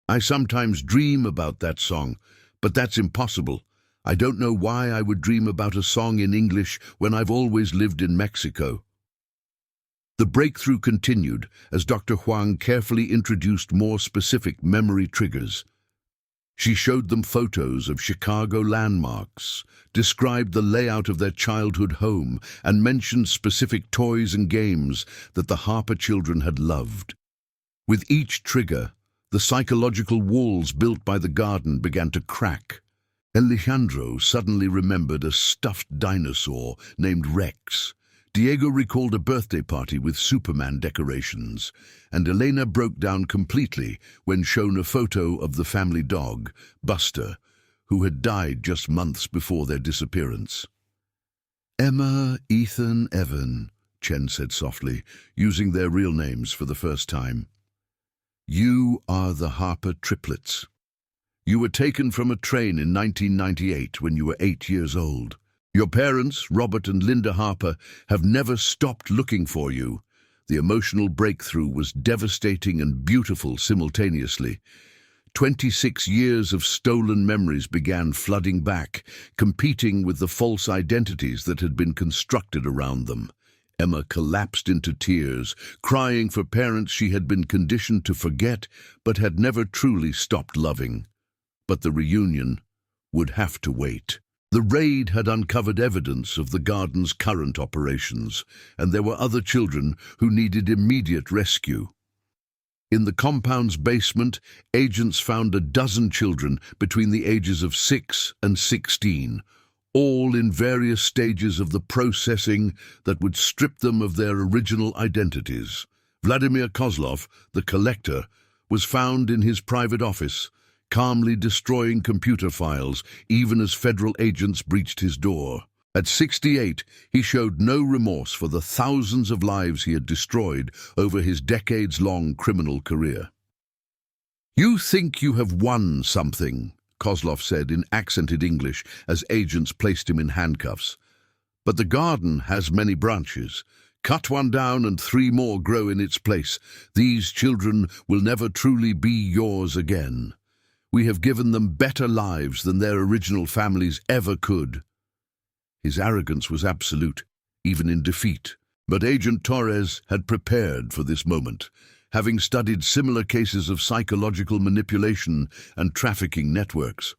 "I sometimes dream about that song, but that's impossible. I don't know why I would dream about a song in English when I've always lived in Mexico." The breakthrough continued as Dr. Huang carefully introduced more specific memory triggers. She showed them photos of Chicago landmarks, described the layout of their childhood home, and mentioned specific toys and games that the Harper children had loved. With each trigger, the psychological walls built by the garden began to crack. Alejandro suddenly remembered a stuffed dinosaur named Rex. Diego recalled a birthday party with Superman decorations, and Elena broke down completely when shown a photo of the family dog, Buster, who had died just months before their disappearance. "Emma, Ethan, Evan," Chen said softly, using their real names for the first time. "You are the Harper triplets. You were taken from a train in 1998 when you were 8 years old. Your parents, Robert and Linda Harper, have never stopped looking for you." The emotional breakthrough was devastating and beautiful simultaneously. 26 years of stolen memories began flooding back, competing with the false identities that had been constructed around them. Emma collapsed into tears, crying for parents she had been conditioned to forget but had never truly stopped loving. But the reunion would have to wait. The raid had uncovered evidence of the garden's current operations, and there were other children who needed immediate rescue. In the compound's basement, agents found a dozen children between the ages of 6 and 16, all in various stages of the processing that would strip them of their original identities. Vladimir Kozlov, the collector, was found in his private office, calmly destroying computer files even as federal agents breached his door. At 68, he showed no remorse for the thousands of lives he had destroyed over his decades-long criminal career. "You think you have won something," Kozlov said in accented English as agents placed him in handcuffs. "But the garden has many branches. Cut one down and 3 more grow in its place. These children will never truly be yours again. We have given them better lives than their original families ever could." His arrogance was absolute, even in defeat. But Agent Torres had prepared for this moment, having studied similar cases of psychological manipulation and trafficking networks.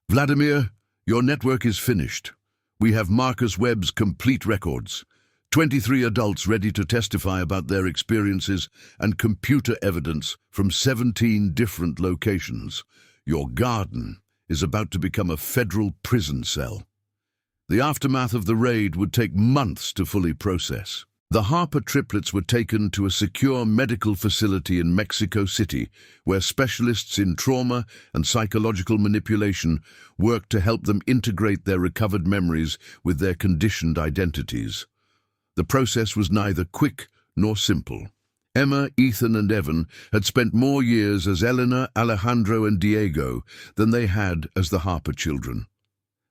"Vladimir, your network is finished. We have Marcus Webb's complete records. 23 adults ready to testify about their experiences and computer evidence from 17 different locations. Your garden is about to become a federal prison cell." The aftermath of the raid would take months to fully process. The Harper triplets were taken to a secure medical facility in Mexico City, where specialists in trauma and psychological manipulation worked to help them integrate their recovered memories with their conditioned identities. The process was neither quick nor simple. Emma, Ethan, and Evan had spent more years as Eleanor, Alejandro, and Diego than they had as the Harper children.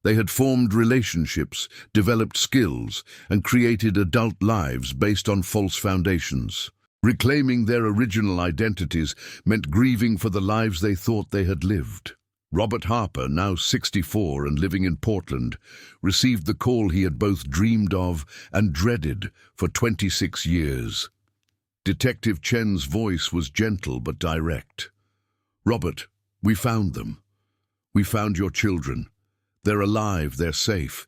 They had formed relationships, developed skills, and created adult lives based on false foundations. Reclaiming their original identities meant grieving for the lives they thought they had lived. Robert Harper, now 64 and living in Portland, received the call he had both dreamed of and dreaded for 26 years. Detective Chen's voice was gentle but direct. "Robert, we found them. We found your children. They're alive, they're safe,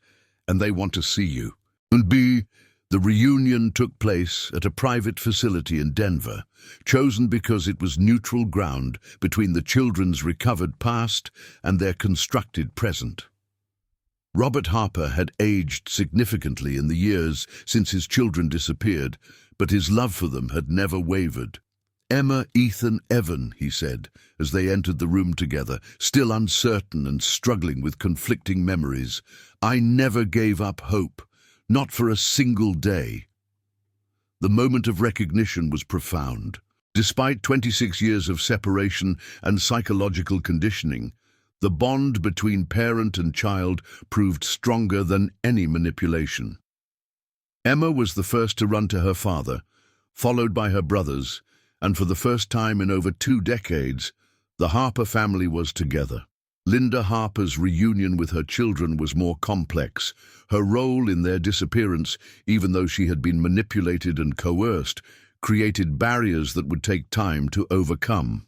and they want to see you." And B, the reunion took place at a private facility in Denver, chosen because it was neutral ground between the children's recovered past and their constructed present. Robert Harper had aged significantly in the years since his children disappeared, but his love for them had never wavered. "Emma, Ethan, Evan," he said, as they entered the room together, still uncertain and struggling with conflicting memories. "I never gave up hope, not for a single day." The moment of recognition was profound. Despite 26 years of separation and psychological conditioning, the bond between parent and child proved stronger than any manipulation. Emma was the first to run to her father, followed by her brothers, and for the first time in over 2 decades, the Harper family was together. Linda Harper's reunion with her children was more complex. Her role in their disappearance, even though she had been manipulated and coerced, created barriers that would take time to overcome.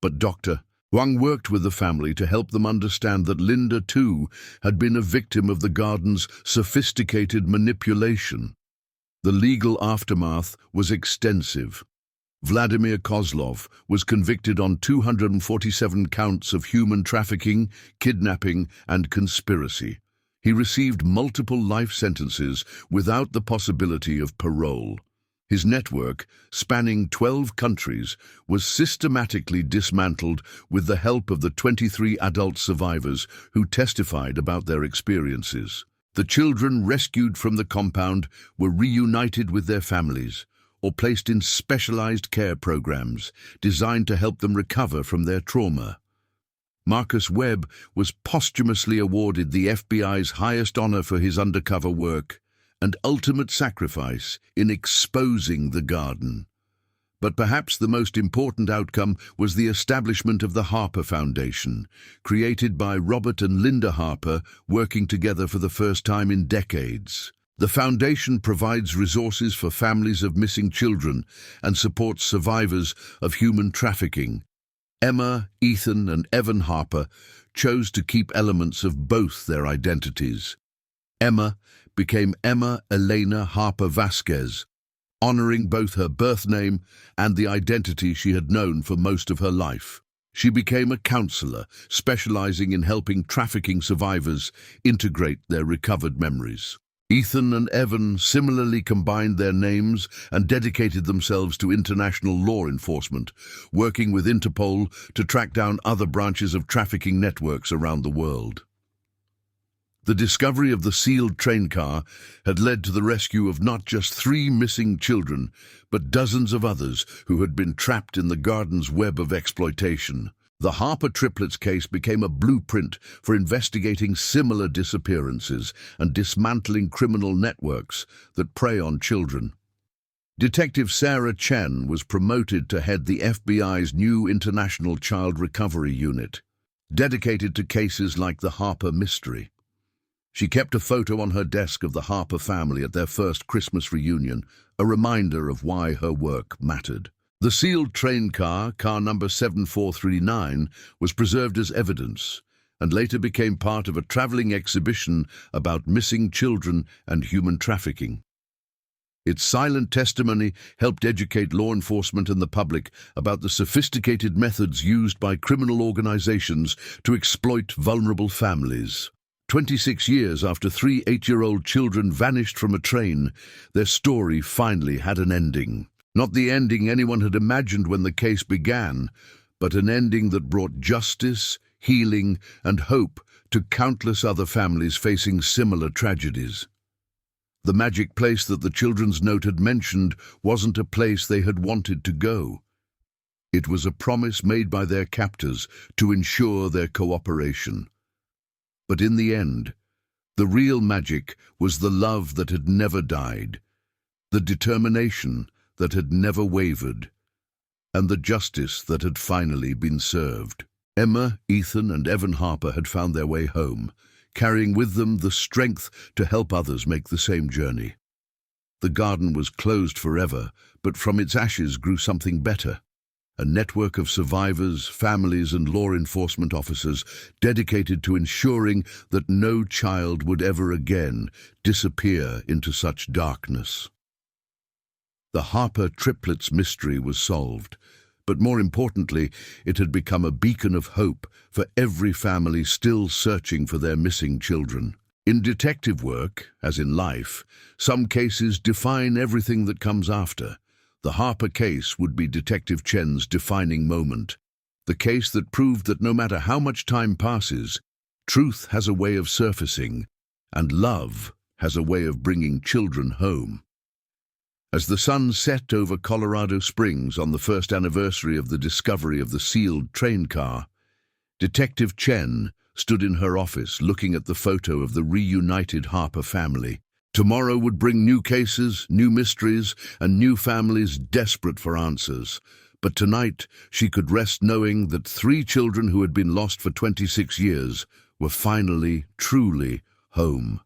But Dr. Huang worked with the family to help them understand that Linda, too, had been a victim of the garden's sophisticated manipulation. The legal aftermath was extensive. Vladimir Kozlov was convicted on 247 counts of human trafficking, kidnapping, and conspiracy. He received multiple life sentences without the possibility of parole. His network, spanning 12 countries, was systematically dismantled with the help of the 23 adult survivors who testified about their experiences. The children rescued from the compound were reunited with their families or placed in specialized care programs designed to help them recover from their trauma. Marcus Webb was posthumously awarded the FBI's highest honor for his undercover work and ultimate sacrifice in exposing the garden. But perhaps the most important outcome was the establishment of the Harper Foundation, created by Robert and Linda Harper, working together for the first time in decades. The foundation provides resources for families of missing children and supports survivors of human trafficking. Emma, Ethan, and Evan Harper chose to keep elements of both their identities. Emma became Emma Elena Harper Vasquez, honoring both her birth name and the identity she had known for most of her life. She became a counselor, specializing in helping trafficking survivors integrate their recovered memories. Ethan and Evan similarly combined their names and dedicated themselves to international law enforcement, working with Interpol to track down other branches of trafficking networks around the world. The discovery of the sealed train car had led to the rescue of not just 3 missing children, but dozens of others who had been trapped in the garden's web of exploitation. The Harper Triplets case became a blueprint for investigating similar disappearances and dismantling criminal networks that prey on children. Detective Sarah Chen was promoted to head the FBI's new International Child Recovery Unit, dedicated to cases like the Harper mystery. She kept a photo on her desk of the Harper family at their first Christmas reunion, a reminder of why her work mattered. The sealed train car, car number 7439, was preserved as evidence and later became part of a traveling exhibition about missing children and human trafficking. Its silent testimony helped educate law enforcement and the public about the sophisticated methods used by criminal organizations to exploit vulnerable families. 26 years after 3 8-year-old children vanished from a train, their story finally had an ending. Not the ending anyone had imagined when the case began, but an ending that brought justice, healing, and hope to countless other families facing similar tragedies. The magic place that the children's note had mentioned wasn't a place they had wanted to go. It was a promise made by their captors to ensure their cooperation. But in the end, the real magic was the love that had never died, the determination that had never wavered, and the justice that had finally been served. Emma, Ethan, and Evan Harper had found their way home, carrying with them the strength to help others make the same journey. The garden was closed forever, but from its ashes grew something better. A network of survivors, families, and law enforcement officers dedicated to ensuring that no child would ever again disappear into such darkness. The Harper triplets mystery was solved, but more importantly, it had become a beacon of hope for every family still searching for their missing children. In detective work, as in life, some cases define everything that comes after. The Harper case would be Detective Chen's defining moment, the case that proved that no matter how much time passes, truth has a way of surfacing, and love has a way of bringing children home. As the sun set over Colorado Springs on the first anniversary of the discovery of the sealed train car, Detective Chen stood in her office looking at the photo of the reunited Harper family. Tomorrow would bring new cases, new mysteries, and new families desperate for answers. But tonight, she could rest knowing that 3 children who had been lost for 26 years were finally, truly home.